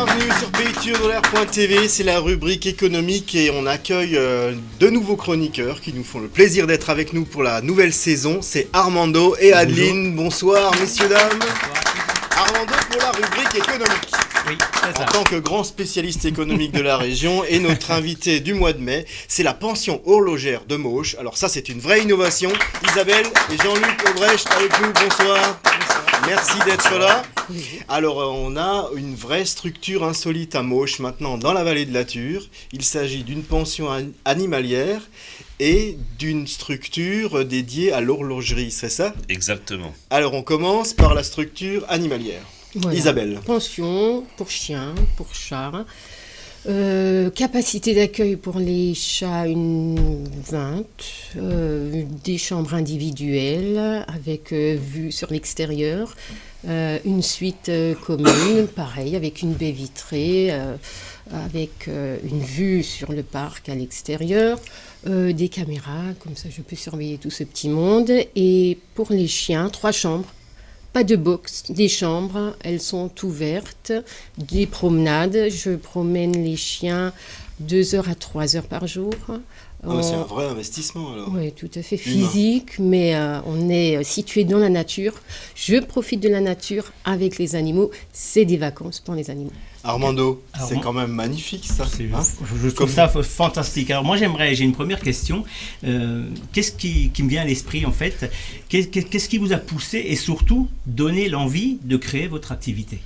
Bienvenue sur PayTurDollar.tv, c'est la rubrique économique et on accueille deux nouveaux chroniqueurs qui nous font le plaisir d'être avec nous pour la nouvelle saison. C'est Armando et Adeline. Bonsoir messieurs, dames. Armando pour la rubrique économique. Oui, c'est ça. En tant que grand spécialiste économique de la région et notre invité du mois de mai, c'est la pension horlogère de Mauch. Alors ça c'est une vraie innovation. Isabelle et Jean-Luc Aubrecht avec nous, bonsoir. Merci d'être là. Alors on a une vraie structure insolite à Mauch maintenant dans la vallée de la Ture. Il s'agit d'une pension animalière et d'une structure dédiée à l'horlogerie, c'est ça ? Exactement. Alors on commence par la structure animalière. Voilà. Isabelle. Pension pour chiens, pour chats. Capacité d'accueil pour les chats, une 20. Des chambres individuelles avec vue sur l'extérieur. Une suite commune, pareil, avec une baie vitrée, avec une vue sur le parc à l'extérieur. Des caméras, comme ça je peux surveiller tout ce petit monde. Et pour les chiens, 3 chambres. Pas de box, des chambres, elles sont ouvertes, des promenades. Je promène les chiens 2 heures à 3 heures par jour. C'est un vrai investissement alors. Oui, tout à fait physique, mais on est situé dans la nature. Je profite de la nature avec les animaux. C'est des vacances pour les animaux. Armando, c'est quand même magnifique ça. Je trouve ça fantastique. Alors moi j'ai une première question. Qu'est-ce qui me vient à l'esprit en fait ? Qu'est-ce qui vous a poussé et surtout donné l'envie de créer votre activité ?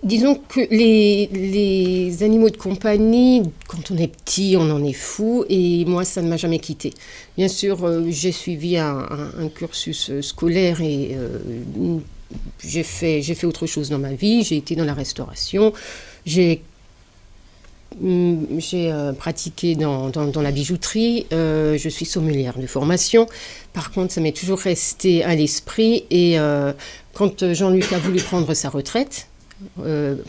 Disons que les animaux de compagnie, quand on est petit, on en est fou, et moi, ça ne m'a jamais quitté. Bien sûr, j'ai suivi un cursus scolaire et j'ai fait autre chose dans ma vie. J'ai été dans la restauration, j'ai pratiqué dans la bijouterie, je suis sommelière de formation. Par contre, ça m'est toujours resté à l'esprit, et quand Jean-Luc a voulu prendre sa retraite,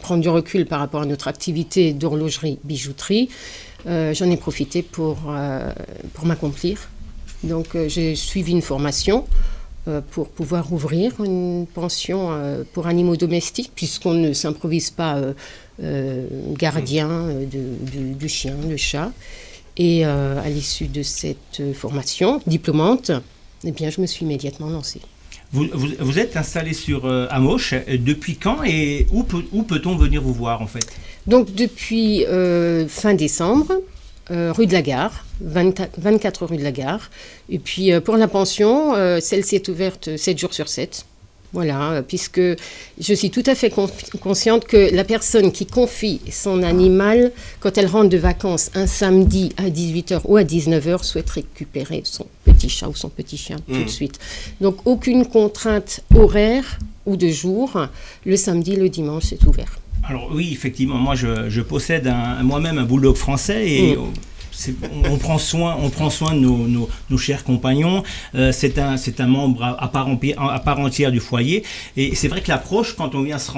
prendre du recul par rapport à notre activité d'horlogerie, bijouterie, j'en ai profité pour m'accomplir. Donc j'ai suivi une formation pour pouvoir ouvrir une pension pour animaux domestiques, puisqu'on ne s'improvise pas gardien de chiens, de chats. Et à l'issue de cette formation diplômante, eh bien, je me suis immédiatement lancée. Vous êtes installé à Mauch. Depuis quand et où peut-on venir vous voir en fait ? Donc depuis fin décembre, rue de la Gare, 24 rue de la Gare. Et puis pour la pension, celle-ci est ouverte 7 jours sur 7. Voilà, puisque je suis tout à fait consciente que la personne qui confie son animal, quand elle rentre de vacances un samedi à 18h ou à 19h, souhaite récupérer son petit chat ou son petit chien tout de suite. Donc aucune contrainte horaire ou de jour. Le samedi, le dimanche, c'est ouvert. Alors oui, effectivement, moi je possède moi-même un bulldog français et... On prend soin de nos chers compagnons. C'est un membre à part entière du foyer. Et c'est vrai que l'approche, quand on vient se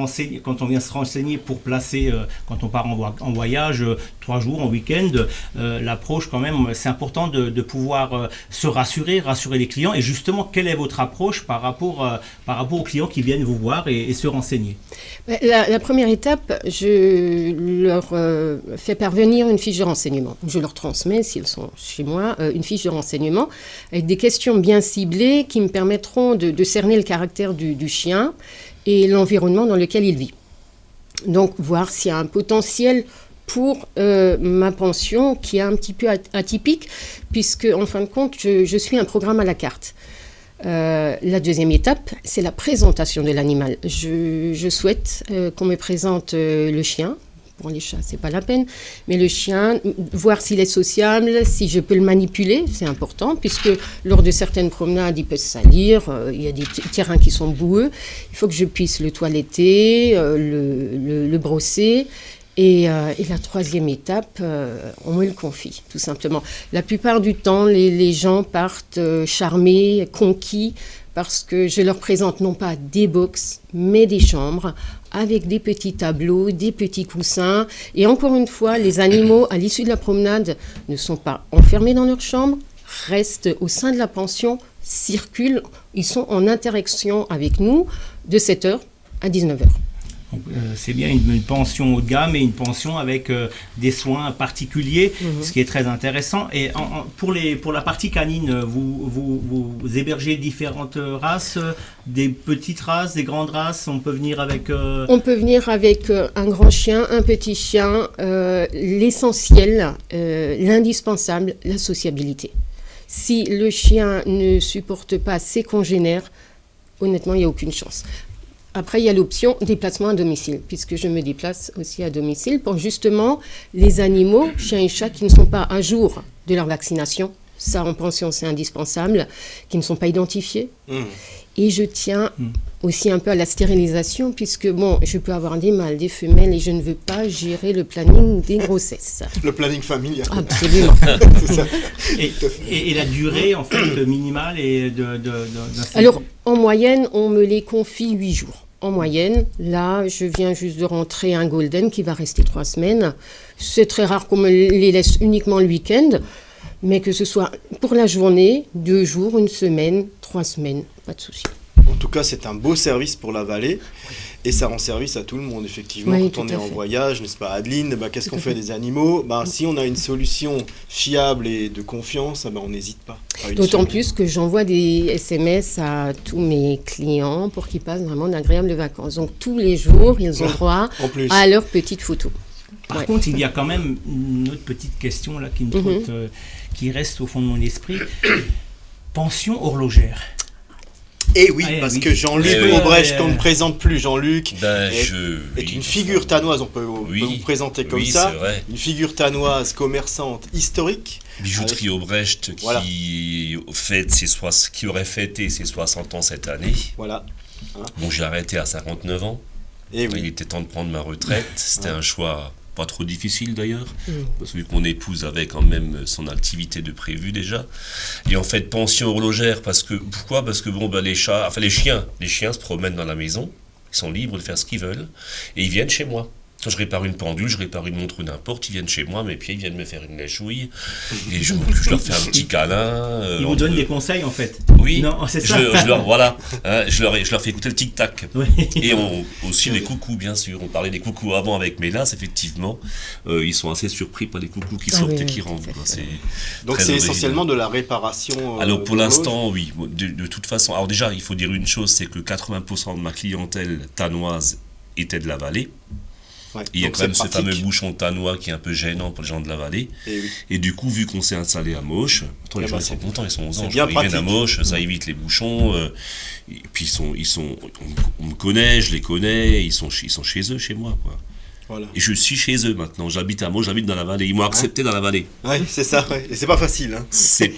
renseigner pour placer, quand on part en voyage, 3 jours, en week-end, l'approche quand même, c'est important de pouvoir se rassurer les clients. Et justement, quelle est votre approche par rapport aux clients qui viennent vous voir et se renseigner ? La première étape, je leur fais parvenir une fiche de renseignement. Je leur transmets, s'ils sont chez moi, une fiche de renseignement avec des questions bien ciblées qui me permettront de cerner le caractère du chien et l'environnement dans lequel il vit. Donc, voir s'il y a un potentiel pour ma pension qui est un petit peu atypique, puisque, en fin de compte, je suis un programme à la carte. La deuxième étape, c'est la présentation de l'animal. Je souhaite qu'on me présente le chien. Pour les chats, c'est pas la peine. Mais le chien, voir s'il est sociable, si je peux le manipuler, c'est important, puisque lors de certaines promenades, il peut se salir, il y a des terrains qui sont boueux. Il faut que je puisse le toiletter, le brosser. Et la troisième étape, on me le confie, tout simplement. La plupart du temps, les gens partent charmés, conquis, parce que je leur présente non pas des box, mais des chambres, avec des petits tableaux, des petits coussins. Et encore une fois, les animaux, à l'issue de la promenade, ne sont pas enfermés dans leur chambre, restent au sein de la pension, circulent, ils sont en interaction avec nous de 7h à 19h. Donc, c'est bien une pension haut de gamme et une pension avec des soins particuliers, ce qui est très intéressant. Et pour la partie canine, vous hébergez différentes races, des petites races, des grandes races. On peut venir avec... On peut venir avec un grand chien, un petit chien, l'essentiel, l'indispensable, la sociabilité. Si le chien ne supporte pas ses congénères, honnêtement, il n'y a aucune chance. Après, il y a l'option déplacement à domicile, puisque je me déplace aussi à domicile pour justement les animaux, chiens et chats, qui ne sont pas à jour de leur vaccination. Ça, en pension, c'est indispensable, qui ne sont pas identifiés. Et je tiens aussi un peu à la stérilisation, puisque, bon, je peux avoir des mâles, des femelles, et je ne veux pas gérer le planning des grossesses. Le planning familial. Absolument. C'est ça. Et la durée, en fait, minimale et d'un Alors, en moyenne, on me les confie 8 jours. En moyenne, là, je viens juste de rentrer un golden qui va rester 3 semaines. C'est très rare qu'on me les laisse uniquement le week-end, mais que ce soit pour la journée, 2 jours, 1 semaine, 3 semaines, pas de souci. En tout cas, c'est un beau service pour la vallée et ça rend service à tout le monde, effectivement. Oui, quand on tout est à en fait. voyage, n'est-ce pas, Adeline, qu'est-ce qu'on fait des animaux? Si on a une solution fiable et de confiance, on n'hésite pas. D'autant plus que j'envoie des SMS à tous mes clients pour qu'ils passent vraiment d'agréables vacances. Donc, tous les jours, ils ont droit En plus. à leurs petites photos. Par contre, il y a quand même une autre petite question là qui me trotte, qui reste au fond de mon esprit. Pension horlogère. Eh oui, Ah, parce oui. que Jean-Luc Oui, Aubrecht, oui, qu'on ne présente plus, Jean-Luc, est une figure tanoise, on peut vous présenter comme ça. C'est vrai. Une figure tanoise, commerçante, historique. Bijouterie Aubrecht qui aurait fêté ses 60 ans cette année. Voilà. Bon, j'ai arrêté à 59 ans. Et oui. Il était temps de prendre ma retraite. C'était un choix pas trop difficile d'ailleurs, parce que vu que mon épouse avait quand même son activité de prévu déjà. Et en fait, pension horlogère, pourquoi ? Parce que les chiens se promènent dans la maison, ils sont libres de faire ce qu'ils veulent, et ils viennent chez moi. Quand je répare une pendule, je répare une montre ou n'importe, ils viennent chez moi, mes pieds, ils viennent me faire une lèchouille, et je leur fais un petit câlin. Ils vous donnent des conseils en fait. Oui, Non, c'est ça. je leur fais écouter le tic-tac. Oui. Et aussi les coucous, bien sûr. On parlait des coucous avant avec Mélas, effectivement. Ils sont assez surpris par les coucous qui sortent et qui rentrent. Donc c'est essentiellement de la réparation. Alors pour l'instant, oui. De toute façon, alors déjà, il faut dire une chose, c'est que 80% de ma clientèle tanoise était de la vallée. Ouais, il y a donc quand même c'est ce pratique. fameux bouchon tanois qui est un peu gênant pour les gens de la vallée. Et du coup, vu qu'on s'est installé à Moche, les gens sont contents, ils sont aux anges. Ils viennent à Moche, ça évite les bouchons. Et puis on me connaît, je les connais, ils sont chez eux, chez moi, quoi. Voilà. Et je suis chez eux maintenant. J'habite à Moche, j'habite dans la vallée. Ils m'ont accepté dans la vallée. Oui, c'est ça. Ouais. Et c'est pas facile. Si,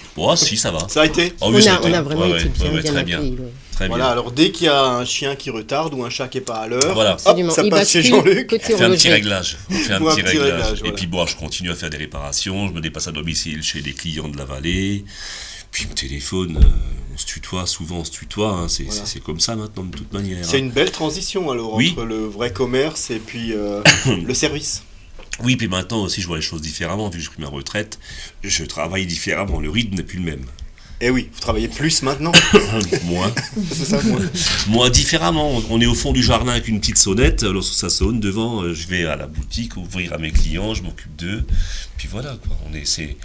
ça va. Ça a été. Oh, oui, On a vraiment été très bien. accueillis. Très Voilà, bien. alors dès qu'il y a un chien qui retarde ou un chat qui n'est pas à l'heure, Voilà. Absolument. ça Il passe chez bascule Jean-Luc. côté On fait un petit horloger. réglage. Ou un petit réglage, Et voilà. puis bon, je continue à faire des réparations. Je me dépasse à domicile chez des clients de la vallée. Puis mon téléphone, on se tutoie, souvent on se tutoie. Hein. C'est comme ça maintenant de toute manière. C'est une belle transition alors Oui. entre le vrai commerce et puis le service. Oui, puis maintenant aussi je vois les choses différemment. Vu que j'ai pris ma retraite, je travaille différemment. Le rythme n'est plus le même. Eh oui, vous travaillez plus maintenant. Moins. C'est ça, moi. Moi, différemment. On est au fond du jardin avec une petite sonnette. Lorsque ça sonne, devant, je vais à la boutique ouvrir à mes clients, je m'occupe d'eux. Puis voilà, quoi. C'est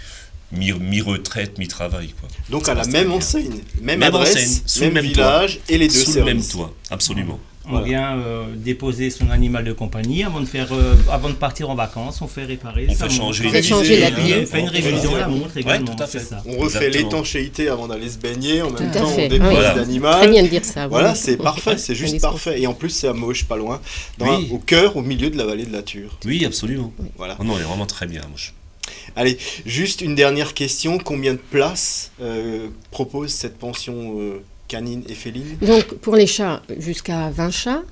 mi-retraite, mi-travail, quoi. Donc Ça à la passe même très bien. enseigne, même enseigne, adresse, sous même le même village et les deux Sous services. le même toit, absolument. On vient déposer son animal de compagnie avant de partir en vacances, on fait réparer. On sa fait montre. changer fait changer la pile. On fait une révision de la montre également. tout à fait. c'est ça. On refait Exactement. l'étanchéité avant d'aller se baigner, en même Tout à temps on fait, dépose oui. Voilà. l'animal. Très bien de dire ça. Voilà, c'est parfait, c'est juste Indispensable. parfait. Et en plus c'est à Moche, pas loin, Oui. au cœur, au milieu de la vallée de la Ture. Oui, absolument. Voilà. Oh non, on est vraiment très bien. Allez, juste une dernière question, combien de places propose cette pension canine et féline? Donc, pour les chats, jusqu'à 20 chats.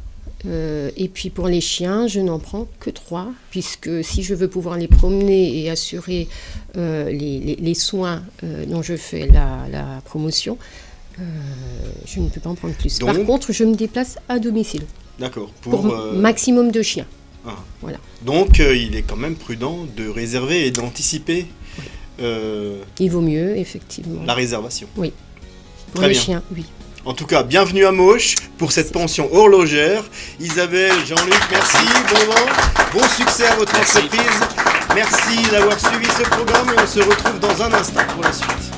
Et puis pour les chiens, je n'en prends que 3, puisque si je veux pouvoir les promener et assurer les soins dont je fais la promotion, je ne peux pas en prendre plus. Donc, par contre, je me déplace à domicile D'accord. pour maximum de chiens. Ah. Voilà. Donc il est quand même prudent de réserver et d'anticiper Il vaut mieux, effectivement. la réservation. Oui. Pour Très les bien. chiens, oui. En tout cas, bienvenue à Mauches pour cette pension horlogère. Isabelle, Jean-Luc, merci, bon vent, bon succès à votre entreprise. Merci d'avoir suivi ce programme et on se retrouve dans un instant pour la suite.